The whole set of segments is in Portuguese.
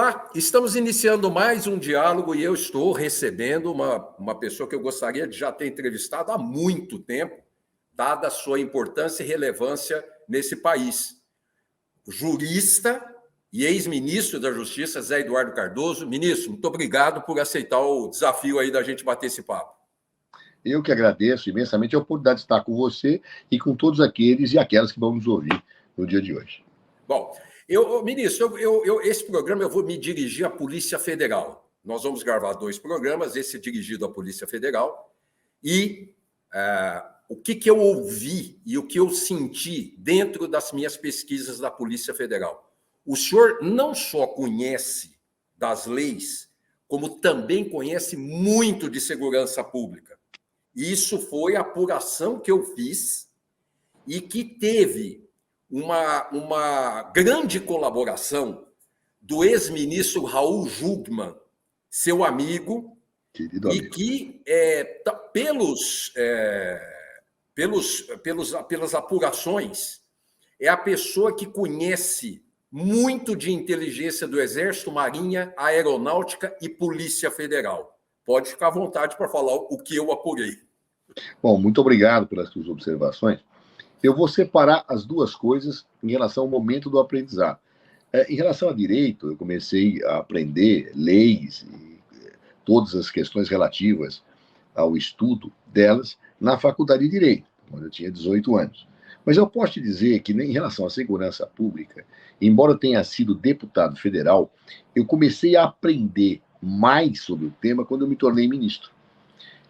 Olá, estamos iniciando mais um diálogo e eu estou recebendo uma pessoa que eu gostaria de já ter entrevistado há muito tempo, dada a sua importância e relevância nesse país. O jurista e ex-ministro da Justiça, Zé Eduardo Cardoso. Ministro, muito obrigado por aceitar o desafio aí da gente bater esse papo. Eu que agradeço imensamente a oportunidade de estar com você e com todos aqueles e aquelas que vão nos ouvir no dia de hoje. Bom, ministro, esse programa eu vou me dirigir à Polícia Federal. Nós vamos gravar 2 programas, esse dirigido à Polícia Federal, e o que eu ouvi e o que eu senti dentro das minhas pesquisas da Polícia Federal. O senhor não só conhece das leis, como também conhece muito de segurança pública. Isso foi a apuração que eu fiz e que teve uma grande colaboração do ex-ministro Raul Jungmann, seu amigo, e que, pelas apurações, é a pessoa que conhece muito de inteligência do Exército, Marinha, Aeronáutica e Polícia Federal. Pode ficar à vontade para falar o que eu apurei. Bom, muito obrigado pelas suas observações. Eu vou separar as duas coisas em relação ao momento do aprendizado. Em relação a direito, eu comecei a aprender leis e todas as questões relativas ao estudo delas na faculdade de Direito, quando eu tinha 18 anos. Mas eu posso te dizer que, em relação à segurança pública, embora eu tenha sido deputado federal, eu comecei a aprender mais sobre o tema quando eu me tornei ministro.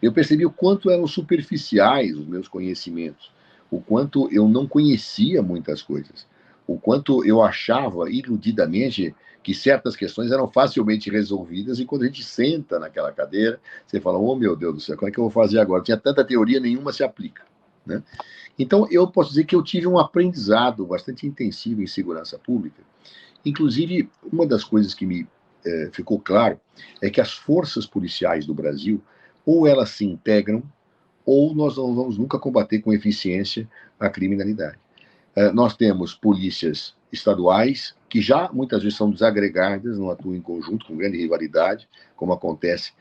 Eu percebi o quanto eram superficiais os meus conhecimentos, o quanto eu não conhecia muitas coisas, o quanto eu achava iludidamente que certas questões eram facilmente resolvidas, e quando a gente senta naquela cadeira, você fala, oh meu Deus do céu, como é que eu vou fazer agora? Tinha tanta teoria, nenhuma se aplica, né? Então, eu posso dizer que eu tive um aprendizado bastante intensivo em segurança pública. Inclusive, uma das coisas que me ficou claro é que as forças policiais do Brasil, ou elas se integram, ou nós não vamos nunca combater com eficiência a criminalidade. Nós temos polícias estaduais, que já muitas vezes são desagregadas, não atuam em conjunto, com grande rivalidade, como acontece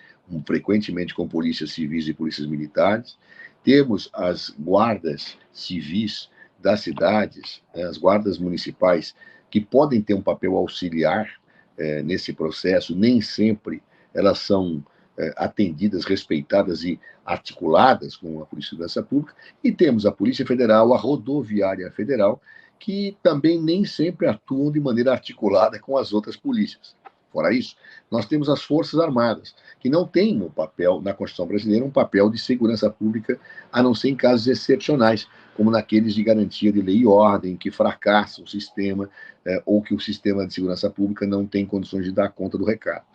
frequentemente com polícias civis e polícias militares. Temos as guardas civis das cidades, as guardas municipais, que podem ter um papel auxiliar nesse processo, nem sempre elas são atendidas, respeitadas e articuladas com a Polícia de Segurança Pública, e temos a Polícia Federal, a Rodoviária Federal, que também nem sempre atuam de maneira articulada com as outras polícias. Fora isso, nós temos as Forças Armadas, que não têm no papel, na Constituição brasileira, um papel de segurança pública, a não ser em casos excepcionais, como naqueles de garantia de lei e ordem, que fracassa o sistema, ou que o sistema de segurança pública não tem condições de dar conta do recado.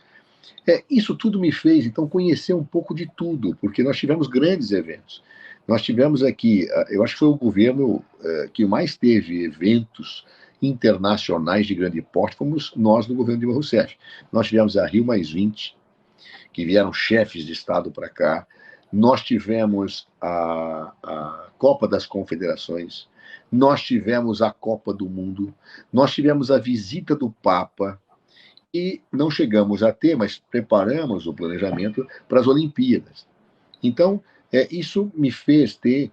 Isso tudo me fez, então, conhecer um pouco de tudo, porque nós tivemos grandes eventos. Nós tivemos aqui, eu acho que foi o governo que mais teve eventos internacionais de grande porte, fomos nós no governo Dilma Rousseff. Nós tivemos a Rio+20, que vieram chefes de Estado para cá. Nós tivemos a Copa das Confederações, nós tivemos a Copa do Mundo, nós tivemos a visita do Papa, e não chegamos a ter, mas preparamos o planejamento para as Olimpíadas. Então, isso me fez ter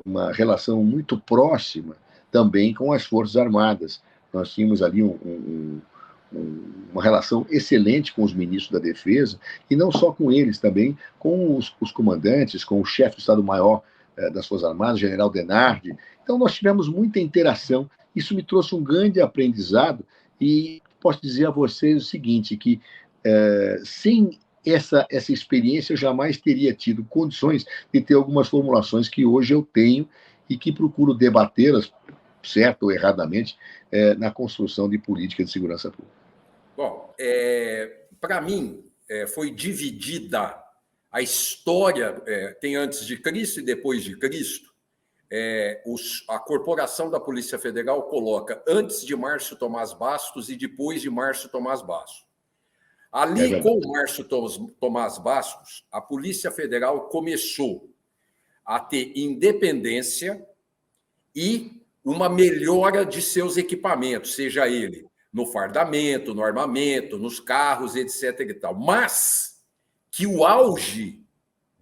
uma relação muito próxima também com as Forças Armadas. Nós tínhamos ali uma relação excelente com os ministros da Defesa, e não só com eles, também com os comandantes, com o chefe do Estado-Maior das Forças Armadas, General Denardi. Então, nós tivemos muita interação. Isso me trouxe um grande aprendizado, e posso dizer a vocês o seguinte, que sem essa experiência eu jamais teria tido condições de ter algumas formulações que hoje eu tenho e que procuro debatê-las, certo ou erradamente, na construção de política de segurança pública. Bom, para mim, foi dividida a história, tem antes de Cristo e depois de Cristo. A Corporação da Polícia Federal coloca antes de Márcio Tomás Bastos e depois de Márcio Tomás Bastos. Ali, com o Márcio Tomás Bastos, a Polícia Federal começou a ter independência e uma melhora de seus equipamentos, seja ele no fardamento, no armamento, nos carros, etc. e tal. Mas que o auge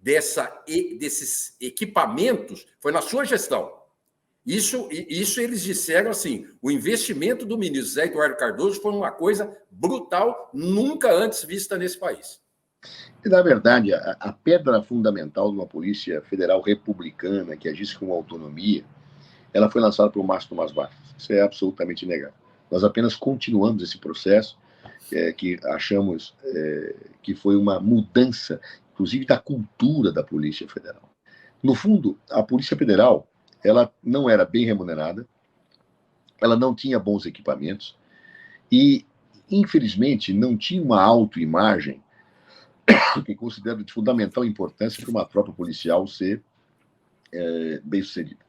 desses equipamentos foi na sua gestão. Isso eles disseram assim: o investimento do ministro Zé Eduardo Cardoso foi uma coisa brutal, nunca antes vista nesse país. E, na verdade, a pedra fundamental de uma Polícia Federal republicana que agisse com autonomia, ela foi lançada por Márcio Tomás Bastos. Isso é absolutamente inegável. Nós apenas continuamos esse processo que achamos que foi uma mudança, inclusive, da cultura da Polícia Federal. No fundo, a Polícia Federal ela não era bem remunerada, ela não tinha bons equipamentos e, infelizmente, não tinha uma autoimagem que considero de fundamental importância para uma tropa policial ser bem-sucedida.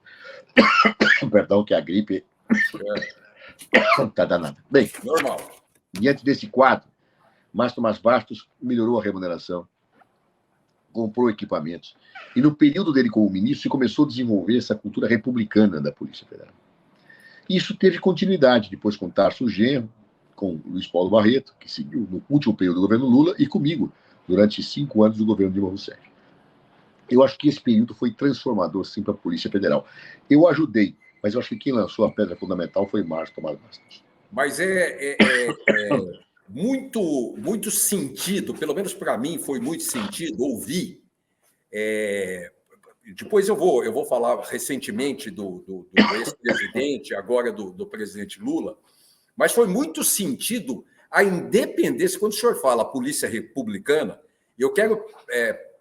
Perdão, que a gripe está danada. Bem, normal. Diante desse quadro, Márcio Tomás Bastos melhorou a remuneração, comprou equipamentos, e no período dele como ministro se começou a desenvolver essa cultura republicana da Polícia Federal. Isso teve continuidade depois com Tarso Genro, com Luiz Paulo Barreto, que seguiu no último período do governo Lula, e comigo, durante 5 anos do governo Dilma Rousseff. Eu acho que esse período foi transformador, sim, para a Polícia Federal. Eu ajudei, mas eu acho que quem lançou a pedra fundamental foi Márcio Tomás Bastos. Mas muito sentido, pelo menos para mim foi muito sentido ouvir. Depois eu vou falar recentemente do ex-presidente, agora do presidente Lula, mas foi muito sentido a independência. Quando o senhor fala polícia republicana, eu quero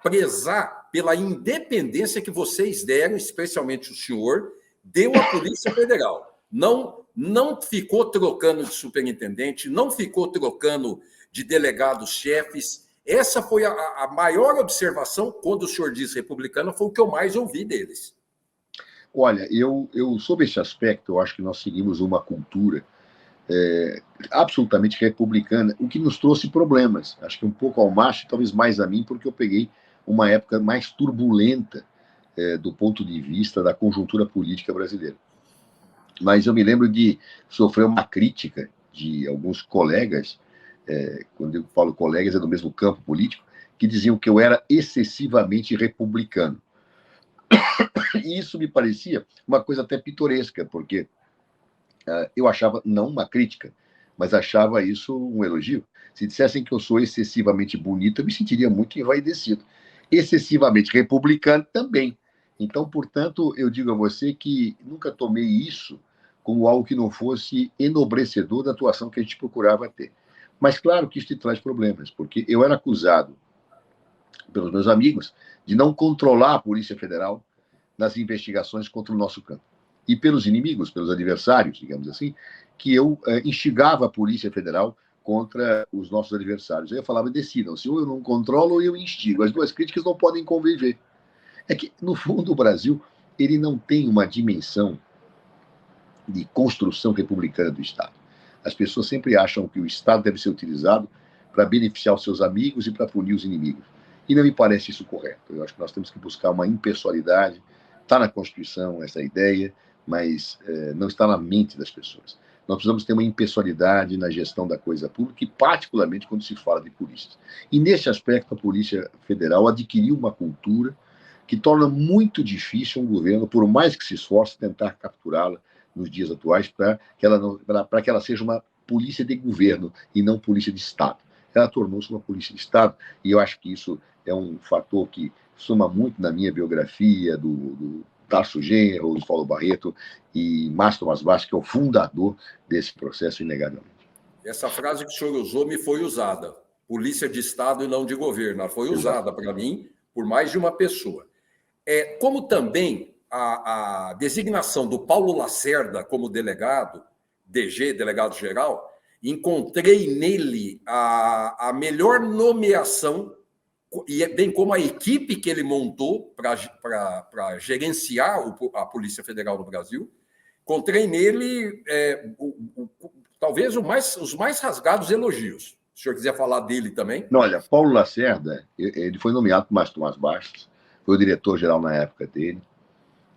prezar pela independência que vocês deram, especialmente o senhor, deu à Polícia Federal. Não ficou trocando de superintendente, não ficou trocando de delegados-chefes. Essa foi a maior observação, quando o senhor diz republicana, foi o que eu mais ouvi deles. Olha, eu sobre esse aspecto, eu acho que nós seguimos uma cultura absolutamente republicana, o que nos trouxe problemas. Acho que um pouco ao Márcio, talvez mais a mim, porque eu peguei uma época mais turbulenta do ponto de vista da conjuntura política brasileira. Mas eu me lembro de sofrer uma crítica de alguns colegas, quando eu falo colegas, é do mesmo campo político, que diziam que eu era excessivamente republicano. E isso me parecia uma coisa até pitoresca, porque eu achava, não uma crítica, mas achava isso um elogio. Se dissessem que eu sou excessivamente bonito, eu me sentiria muito envaidecido. Excessivamente republicano também. Então, portanto, eu digo a você que nunca tomei isso como algo que não fosse enobrecedor da atuação que a gente procurava ter. Mas claro que isso te traz problemas, porque eu era acusado pelos meus amigos de não controlar a Polícia Federal nas investigações contra o nosso campo. E pelos inimigos, pelos adversários, digamos assim, que eu instigava a Polícia Federal contra os nossos adversários. Eu falava, decidam-se, ou eu não controlo ou eu instigo. As duas críticas não podem conviver. É que, no fundo, o Brasil ele não tem uma dimensão de construção republicana do Estado. As pessoas sempre acham que o Estado deve ser utilizado para beneficiar os seus amigos e para punir os inimigos. E não me parece isso correto. Eu acho que nós temos que buscar uma impessoalidade. Está na Constituição essa ideia, mas não está na mente das pessoas. Nós precisamos ter uma impessoalidade na gestão da coisa pública, e particularmente quando se fala de polícias. E, nesse aspecto, a Polícia Federal adquiriu uma cultura que torna muito difícil um governo, por mais que se esforce, tentar capturá-la nos dias atuais para que ela seja uma polícia de governo e não polícia de Estado. Ela tornou-se uma polícia de Estado, e eu acho que isso é um fator que soma muito na minha biografia do Tarso Genro, Luiz Paulo Barreto e Márcio Tomás Bastos, que é o fundador desse processo, inegavelmente. Essa frase que o senhor usou me foi usada. Polícia de Estado e não de governo. Ela foi usada para mim por mais de uma pessoa. Como também a designação do Paulo Lacerda como delegado, DG, delegado-geral, encontrei nele a melhor nomeação, e bem como a equipe que ele montou para gerenciar a Polícia Federal no Brasil, encontrei nele talvez os mais rasgados elogios. Se o senhor quiser falar dele também. Olha, Paulo Lacerda, ele foi nomeado por Márcio Tomás Bastos, foi o diretor-geral na época dele,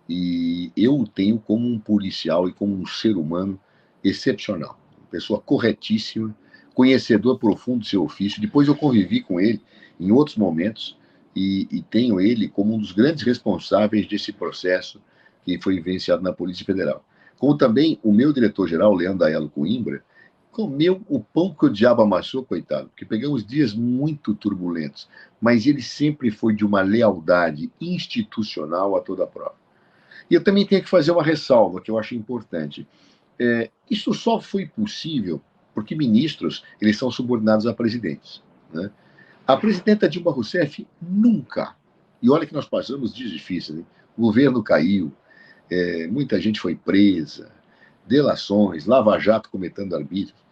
e eu o tenho como um policial e como um ser humano excepcional. pessoa corretíssima, conhecedor profundo do seu ofício. Depois eu convivi com ele em outros momentos e tenho ele como um dos grandes responsáveis desse processo que foi vivenciado na Polícia Federal. Como também o meu diretor-geral, Leandro Aiello Coimbra, comeu o pão que o diabo amassou, coitado, porque pegamos dias muito turbulentos, mas ele sempre foi de uma lealdade institucional a toda a prova. E eu também tenho que fazer uma ressalva, que eu acho importante. Isso só foi possível porque ministros, eles são subordinados a presidentes, né? A presidenta Dilma Rousseff nunca, e olha que nós passamos dias difíceis, hein? O governo caiu, muita gente foi presa, delações, lava-jato cometendo arbítrios.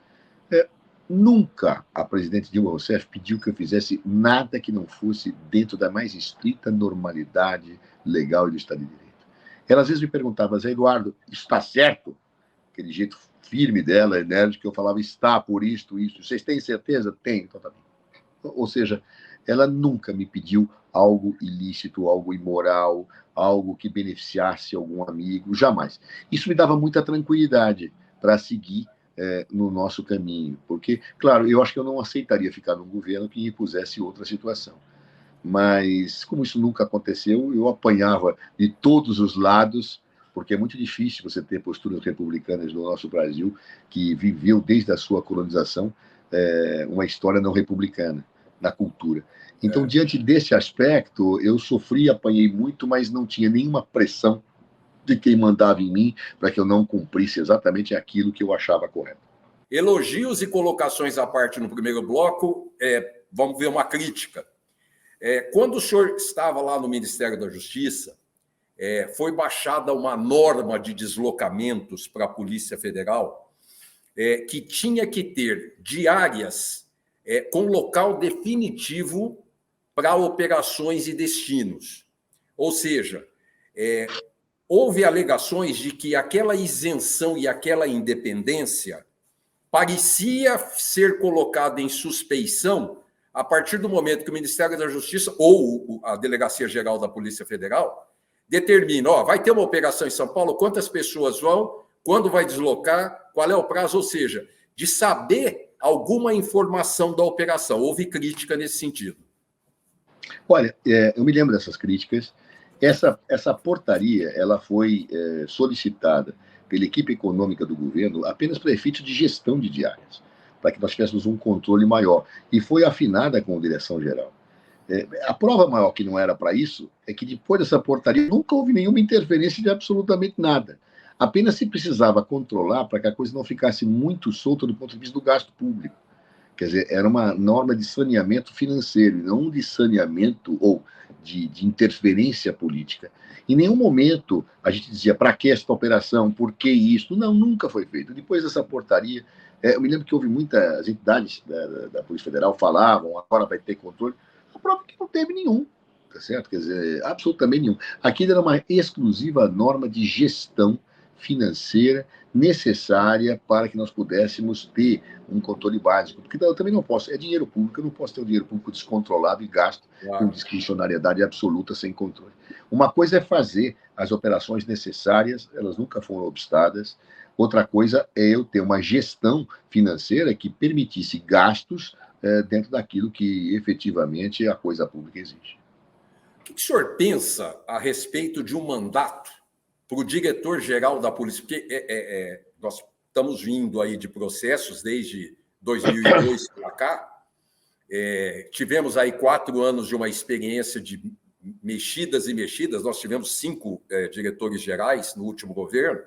Nunca a presidente Dilma Rousseff pediu que eu fizesse nada que não fosse dentro da mais estrita normalidade legal e do Estado de Direito. Ela às vezes me perguntava, Zé Eduardo, isso está certo? Aquele jeito firme dela, enérgico, que eu falava, está por isto, isso. Vocês têm certeza? Tenho, então tá bem. Ou seja, ela nunca me pediu algo ilícito, algo imoral, algo que beneficiasse algum amigo, jamais. Isso me dava muita tranquilidade para seguir no nosso caminho, porque, claro, eu acho que eu não aceitaria ficar num governo que impusesse outra situação. Mas, como isso nunca aconteceu, eu apanhava de todos os lados, porque é muito difícil você ter posturas republicanas no nosso Brasil, que viveu desde a sua colonização uma história não republicana na cultura. Então, diante desse aspecto, eu sofri, apanhei muito, mas não tinha nenhuma pressão de quem mandava em mim para que eu não cumprisse exatamente aquilo que eu achava correto. Elogios e colocações à parte no primeiro bloco, vamos ver uma crítica. Quando o senhor estava lá no Ministério da Justiça, foi baixada uma norma de deslocamentos para a Polícia Federal que tinha que ter diárias com local definitivo para operações e destinos. Ou seja, houve alegações de que aquela isenção e aquela independência parecia ser colocada em suspeição a partir do momento que o Ministério da Justiça ou a Delegacia Geral da Polícia Federal determina, vai ter uma operação em São Paulo, quantas pessoas vão, quando vai deslocar, qual é o prazo, ou seja, de saber alguma informação da operação. Houve crítica nesse sentido. Olha, eu me lembro dessas críticas. Essa portaria ela foi solicitada pela equipe econômica do governo apenas para efeito de gestão de diárias, para que nós tivéssemos um controle maior. E foi afinada com a direção-geral. A prova maior que não era para isso é que depois dessa portaria nunca houve nenhuma interferência de absolutamente nada. Apenas se precisava controlar para que a coisa não ficasse muito solta do ponto de vista do gasto público. Quer dizer, era uma norma de saneamento financeiro, não de saneamento ou de interferência política. Em nenhum momento a gente dizia para que esta operação, por que isso? Não, nunca foi feito. Depois dessa portaria, eu me lembro que houve muitas entidades da Polícia Federal falavam, agora vai ter controle. A prova é que não teve nenhum, tá certo? Quer dizer, absolutamente nenhum. Aquilo era uma exclusiva norma de gestão financeira necessária para que nós pudéssemos ter um controle básico. Porque eu também não posso, é dinheiro público, eu não posso ter o dinheiro público descontrolado e gasto com discricionariedade absoluta, sem controle. Uma coisa é fazer as operações necessárias, elas nunca foram obstadas. Outra coisa é eu ter uma gestão financeira que permitisse gastos dentro daquilo que efetivamente a coisa pública exige. O que o senhor pensa a respeito de um mandato para o diretor-geral da Polícia? Porque nós estamos vindo aí de processos desde 2002 para cá. Tivemos aí 4 anos de uma experiência de mexidas e mexidas. Nós tivemos 5 diretores gerais no último governo.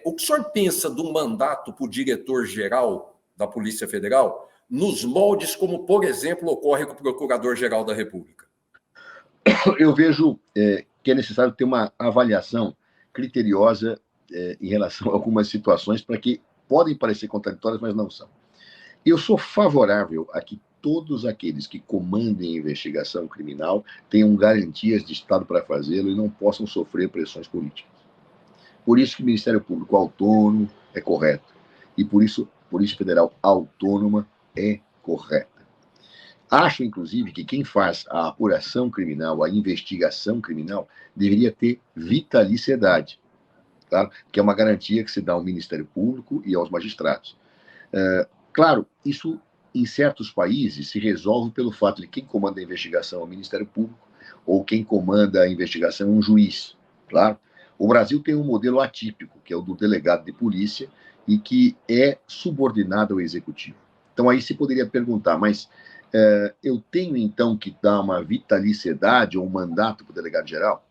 O que o senhor pensa do mandato para o diretor-geral da Polícia Federal nos moldes como, por exemplo, ocorre com o Procurador-Geral da República? Eu vejo que é necessário ter uma avaliação criteriosa em relação a algumas situações para que podem parecer contraditórias, mas não são. Eu sou favorável a que todos aqueles que comandem a investigação criminal tenham garantias de Estado para fazê-lo e não possam sofrer pressões políticas. Por isso que o Ministério Público autônomo é correto. E por isso, a Polícia Federal autônoma é correta. Acho, inclusive, que quem faz a apuração criminal, a investigação criminal, deveria ter vitaliciedade. tá? Que é uma garantia que se dá ao Ministério Público e aos magistrados. Claro, isso em certos países se resolve pelo fato de quem comanda a investigação é o Ministério Público ou quem comanda a investigação é um juiz, claro. O Brasil tem um modelo atípico, que é o do delegado de polícia, e que é subordinado ao executivo. Então, aí se poderia perguntar, mas eu tenho, então, que dar uma vitaliciedade ou um mandato para o delegado-geral?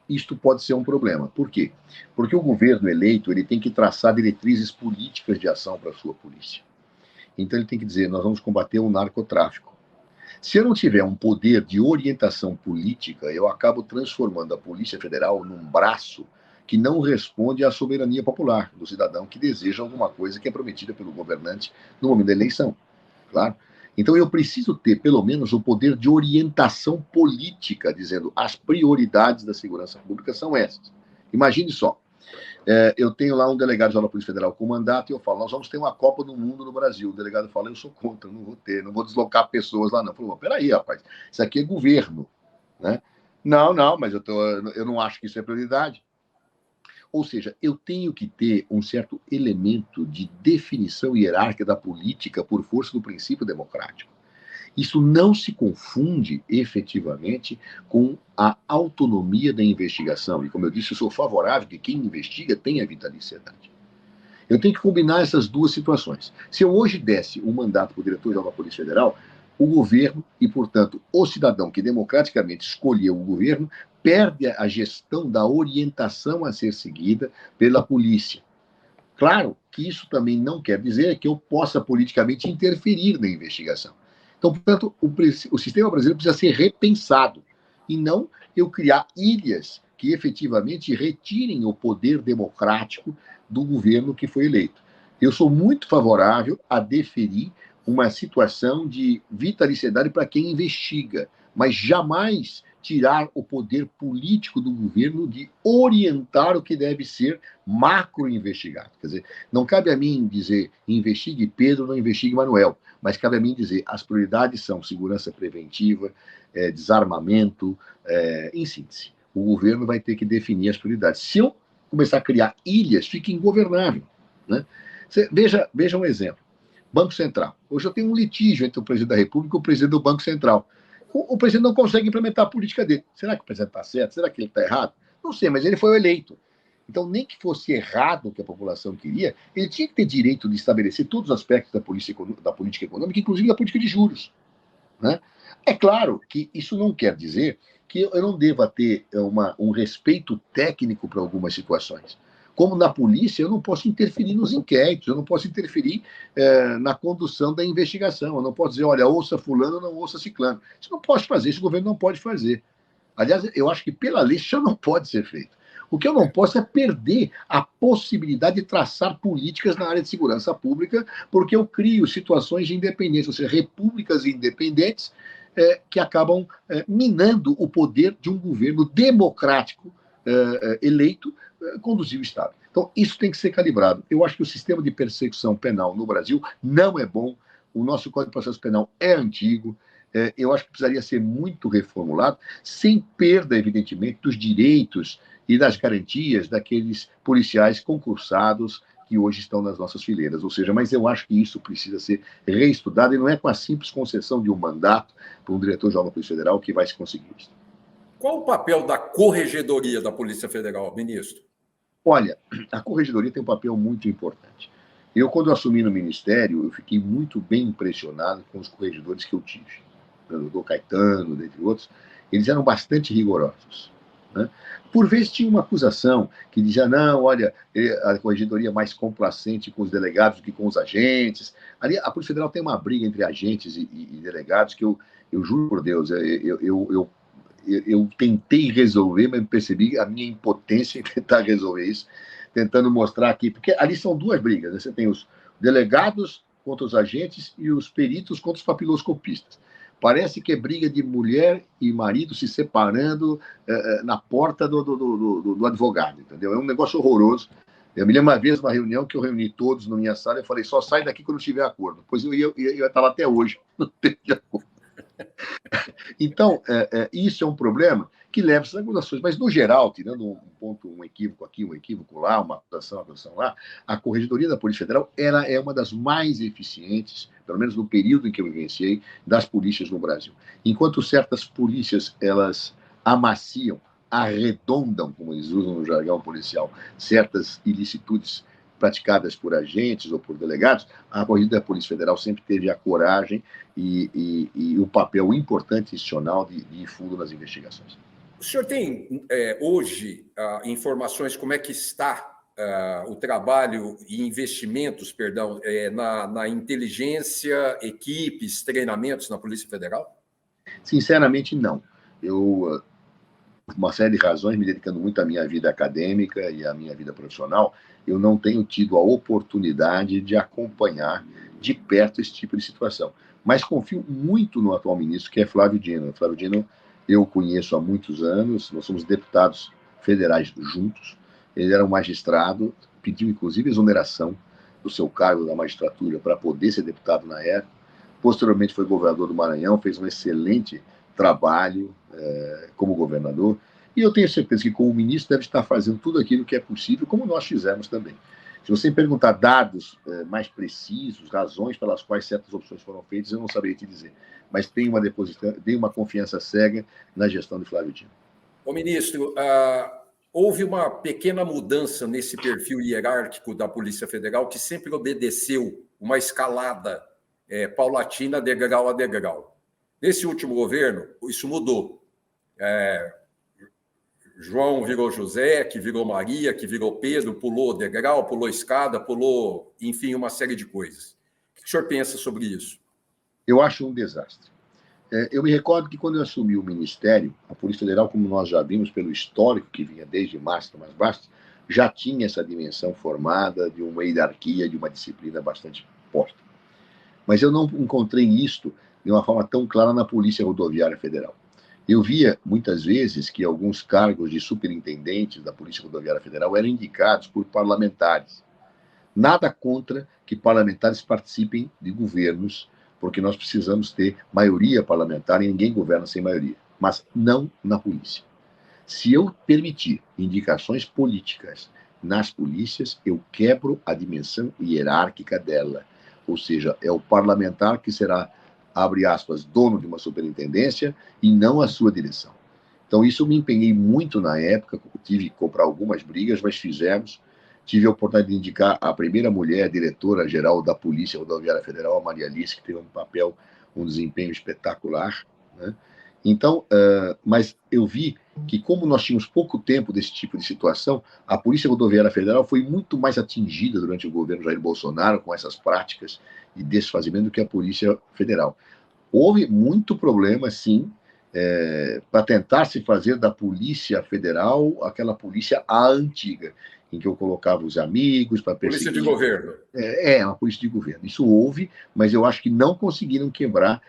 Isto pode ser um problema. Por quê? Porque o governo eleito ele tem que traçar diretrizes políticas de ação para a sua polícia. Então, ele tem que dizer, nós vamos combater o narcotráfico. Se eu não tiver um poder de orientação política, eu acabo transformando a Polícia Federal num braço que não responde à soberania popular do cidadão que deseja alguma coisa que é prometida pelo governante no momento da eleição, claro. Então eu preciso ter, pelo menos, o poder de orientação política, dizendo as prioridades da segurança pública são essas. Imagine só, eu tenho lá um delegado-geral da Polícia Federal com mandato e eu falo, nós vamos ter uma Copa do Mundo no Brasil. O delegado fala, eu sou contra, não vou ter, não vou deslocar pessoas lá não. Eu falo, peraí, rapaz, isso aqui é governo, né? Não, mas eu não acho que isso é prioridade. Ou seja, eu tenho que ter um certo elemento de definição hierárquica da política por força do princípio democrático. Isso não se confunde efetivamente com a autonomia da investigação. E, como eu disse, eu sou favorável que quem investiga tenha vitaliciedade. Eu tenho que combinar essas duas situações. Se eu hoje desse um mandato para o diretor-geral da Polícia Federal, o governo e, portanto, o cidadão que democraticamente escolheu o governo perde a gestão da orientação a ser seguida pela polícia. Claro que isso também não quer dizer que eu possa politicamente interferir na investigação. Então, portanto, o sistema brasileiro precisa ser repensado e não eu criar ilhas que efetivamente retirem o poder democrático do governo que foi eleito. Eu sou muito favorável a deferir uma situação de vitaliciedade para quem investiga, mas jamais tirar o poder político do governo de orientar o que deve ser macro-investigado. Quer dizer, não cabe a mim dizer investigue Pedro, não investigue Manuel, mas cabe a mim dizer as prioridades são segurança preventiva, desarmamento, em síntese. O governo vai ter que definir as prioridades. Se eu começar a criar ilhas, fica ingovernável, né? Veja um exemplo. Banco Central. Hoje eu tenho um litígio entre o presidente da República e o presidente do Banco Central. O presidente não consegue implementar a política dele. Será que o presidente está certo? Será que ele está errado? Não sei, mas ele foi eleito. Então, nem que fosse errado o que a população queria, ele tinha que ter direito de estabelecer todos os aspectos da política econômica, inclusive da política de juros, né? É claro que isso não quer dizer que eu não deva ter um respeito técnico para algumas situações. Como na polícia, eu não posso interferir nos inquéritos, eu não posso interferir na condução da investigação, eu não posso dizer, olha, ouça fulano, não ouça ciclano. Isso não pode fazer, isso o governo não pode fazer. Aliás, eu acho que pela lei isso já não pode ser feito. O que eu não posso é perder a possibilidade de traçar políticas na área de segurança pública, porque eu crio situações de independência, ou seja, repúblicas independentes que acabam minando o poder de um governo democrático eleito conduzir o Estado. Então, isso tem que ser calibrado. Eu acho que o sistema de persecução penal no Brasil não é bom, o nosso Código de Processo Penal é antigo, eu acho que precisaria ser muito reformulado, sem perda, evidentemente, dos direitos e das garantias daqueles policiais concursados que hoje estão nas nossas fileiras. Ou seja, mas eu acho que isso precisa ser reestudado e não é com a simples concessão de um mandato para um diretor-geral da Polícia Federal que vai se conseguir isso. Qual o papel da Corregedoria da Polícia Federal, ministro? Olha, a Corregedoria tem um papel muito importante. Eu, quando assumi no Ministério, eu fiquei muito bem impressionado com os corregedores que eu tive. O doutor Caetano, dentre outros, eles eram bastante rigorosos, né? Por vezes tinha uma acusação que dizia, não, olha, a Corregedoria é mais complacente com os delegados do que com os agentes. Ali, a Polícia Federal tem uma briga entre agentes e delegados que eu juro por Deus, eu tentei resolver, mas percebi a minha impotência em tentar resolver isso, tentando mostrar aqui, porque ali são duas brigas, né? Você tem os delegados contra os agentes e os peritos contra os papiloscopistas. Parece que é briga de mulher e marido se separando na porta do advogado, entendeu? É um negócio horroroso. Eu me lembro uma vez, uma reunião, que eu reuni todos na minha sala e falei, só sai daqui quando tiver acordo. Pois eu ia estar lá até hoje, não teve acordo. Então, isso é um problema que leva essas acusações. Mas, no geral, tirando um equívoco aqui, um equívoco lá, uma acusação lá, a Corregedoria da Polícia Federal ela é uma das mais eficientes, pelo menos no período em que eu vivenciei, das polícias no Brasil. Enquanto certas polícias, elas amaciam, arredondam, como eles usam no jargão policial, certas ilicitudes praticadas por agentes ou por delegados, a Corregedoria da Polícia Federal sempre teve a coragem e o papel importante institucional de ir fundo nas investigações. O senhor tem hoje informações como é que está o trabalho e investimentos, perdão, na inteligência, equipes, treinamentos na Polícia Federal? Sinceramente, não. Eu, por uma série de razões, me dedicando muito à minha vida acadêmica e à minha vida profissional, eu não tenho tido a oportunidade de acompanhar de perto esse tipo de situação. Mas confio muito no atual ministro, que é Flávio Dino. Flávio Dino eu conheço há muitos anos, nós somos deputados federais juntos. Ele era um magistrado, pediu inclusive exoneração do seu cargo da magistratura para poder ser deputado na época. Posteriormente foi governador do Maranhão, fez um excelente trabalho como governador. E eu tenho certeza que, como ministro, deve estar fazendo tudo aquilo que é possível, como nós fizemos também. Se você me perguntar dados mais precisos, razões pelas quais certas opções foram feitas, eu não saberia te dizer. Mas tenho uma confiança cega na gestão de Flávio Dino. Ô, ministro, houve uma pequena mudança nesse perfil hierárquico da Polícia Federal, que sempre obedeceu uma escalada paulatina, degrau a degrau. Nesse último governo, isso mudou. João virou José, que virou Maria, que virou Pedro, pulou degrau, pulou escada, pulou, enfim, uma série de coisas. O que o senhor pensa sobre isso? Eu acho um desastre. Eu me recordo que, quando eu assumi o Ministério, a Polícia Federal, como nós já vimos pelo histórico que vinha desde Márcio Tomás Bastos, já tinha essa dimensão formada de uma hierarquia, de uma disciplina bastante posta. Mas eu não encontrei isto de uma forma tão clara na Polícia Rodoviária Federal. Eu via, muitas vezes, que alguns cargos de superintendentes da Polícia Rodoviária Federal eram indicados por parlamentares. Nada contra que parlamentares participem de governos, porque nós precisamos ter maioria parlamentar e ninguém governa sem maioria, mas não na polícia. Se eu permitir indicações políticas nas polícias, eu quebro a dimensão hierárquica dela. Ou seja, é o parlamentar que será, abre aspas, dono de uma superintendência e não a sua direção. Então, isso eu me empenhei muito na época, tive que comprar algumas brigas, mas fizemos. Tive a oportunidade de indicar a primeira mulher diretora-geral da Polícia Rodoviária Federal, a Maria Alice, que teve um papel, um desempenho espetacular, né? Então, mas eu vi que, como nós tínhamos pouco tempo desse tipo de situação, a Polícia Rodoviária Federal foi muito mais atingida durante o governo Jair Bolsonaro com essas práticas de desfazimento do que a Polícia Federal. Houve muito problema, sim, para tentar se fazer da Polícia Federal aquela polícia antiga, em que eu colocava os amigos para perseguir. Polícia de governo. Uma polícia de governo. Isso houve, mas eu acho que não conseguiram quebrar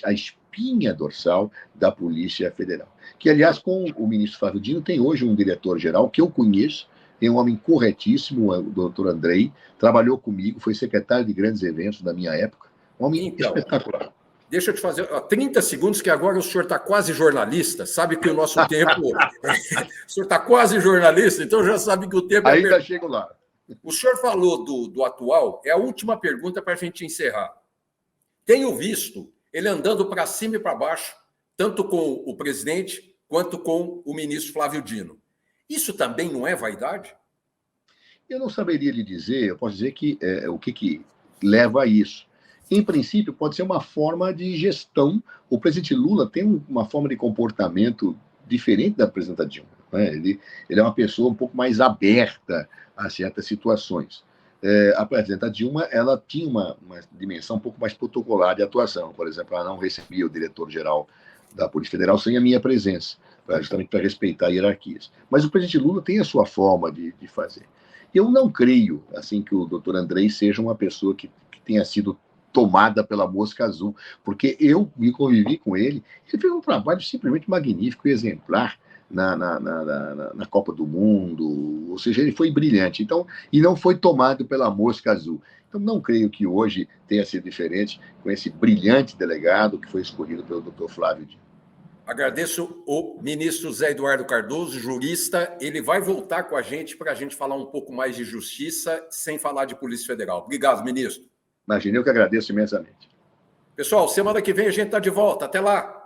a espinha dorsal da Polícia Federal. Que, aliás, com o ministro Flávio Dino, tem hoje um diretor-geral que eu conheço, é um homem corretíssimo, o doutor Andrei, trabalhou comigo, foi secretário de grandes eventos na minha época. Um homem espetacular. Deixa eu te fazer 30 segundos, que agora o senhor está quase jornalista. Sabe que o nosso tempo... O senhor está quase jornalista, então já sabe que o tempo Ainda chego lá. O senhor falou do atual, é a última pergunta para a gente encerrar. Tenho visto ele andando para cima e para baixo, tanto com o presidente quanto com o ministro Flávio Dino. Isso também não é vaidade? Eu não saberia lhe dizer, eu posso dizer que o que leva a isso. Em princípio, pode ser uma forma de gestão. O presidente Lula tem uma forma de comportamento diferente da presidenta Dilma, né? Ele é uma pessoa um pouco mais aberta a certas situações. A presidenta Dilma, ela tinha uma dimensão um pouco mais protocolar de atuação. Por exemplo, ela não recebia o diretor-geral da Polícia Federal sem a minha presença, justamente para respeitar hierarquias. Mas o presidente Lula tem a sua forma de fazer. Eu não creio, assim, que o doutor Andrei seja uma pessoa que tenha sido tomada pela mosca azul, porque eu me convivi com ele. Ele fez um trabalho simplesmente magnífico e exemplar na Copa do Mundo, ou seja, ele foi brilhante, então, e não foi tomado pela mosca azul. Então, não creio que hoje tenha sido diferente com esse brilhante delegado que foi escolhido pelo Dr. Flávio Dino. Agradeço o ministro Zé Eduardo Cardoso, jurista. Ele vai voltar com a gente para a gente falar um pouco mais de justiça, sem falar de Polícia Federal. Obrigado, ministro. Imagina, eu que agradeço imensamente. Pessoal, semana que vem a gente está de volta. Até lá.